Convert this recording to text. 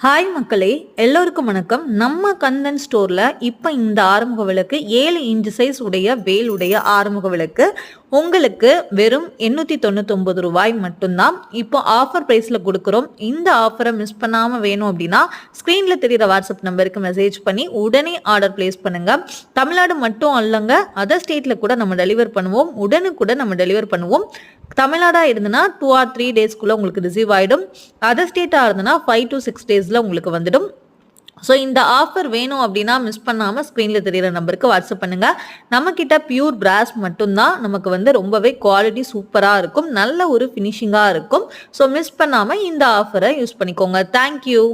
Hi மக்களே, எல்லோருக்கும் வணக்கம். நம்ம கந்தன் ஸ்டோர்ல இப்போ இந்த ஆறுமுக விளக்கு 7 இன்ச் சைஸ் உடைய வேலுடைய ஆறுமுக விளக்கு உங்களுக்கு வெறும் 899 ரூபாய் மட்டும்தான் இப்போ ஆஃபர் ப்ரைஸில் கொடுக்குறோம். இந்த ஆஃபரை மிஸ் பண்ணாமல் வேணும் அப்படின்னா ஸ்க்ரீனில் தெரிகிற வாட்ஸ்அப் நம்பருக்கு மெசேஜ் பண்ணி உடனே ஆர்டர் பிளேஸ் பண்ணுங்க. தமிழ்நாடு மட்டும் அல்லங்க, அதர் ஸ்டேட்டில் கூட நம்ம டெலிவர் பண்ணுவோம். உடனுக்குடன் நம்ம டெலிவர் பண்ணுவோம். தமிழ்நாடாக இருந்ததுன்னா 2 or 3 டேஸ்க்குள்ளே உங்களுக்கு ரிசீவ் ஆகிடும். அதர் ஸ்டேட்டாக இருந்ததுன்னா 5 to 6 டேஸில் உங்களுக்கு வந்துடும். ஸோ இந்த ஆஃபர் வேணும் அப்படின்னா மிஸ் பண்ணாமல் ஸ்க்ரீனில் தெரிகிற நம்பருக்கு வாட்ஸ்அப் பண்ணுங்கள். நம்மக்கிட்ட பியூர் பிராஸ் மட்டும்தான் நமக்கு ரொம்பவே குவாலிட்டி சூப்பராக இருக்கும், நல்ல ஒரு ஃபினிஷிங்காக இருக்கும். ஸோ மிஸ் பண்ணாமல் இந்த ஆஃபரை யூஸ் பண்ணிக்கோங்க. தேங்க்யூ.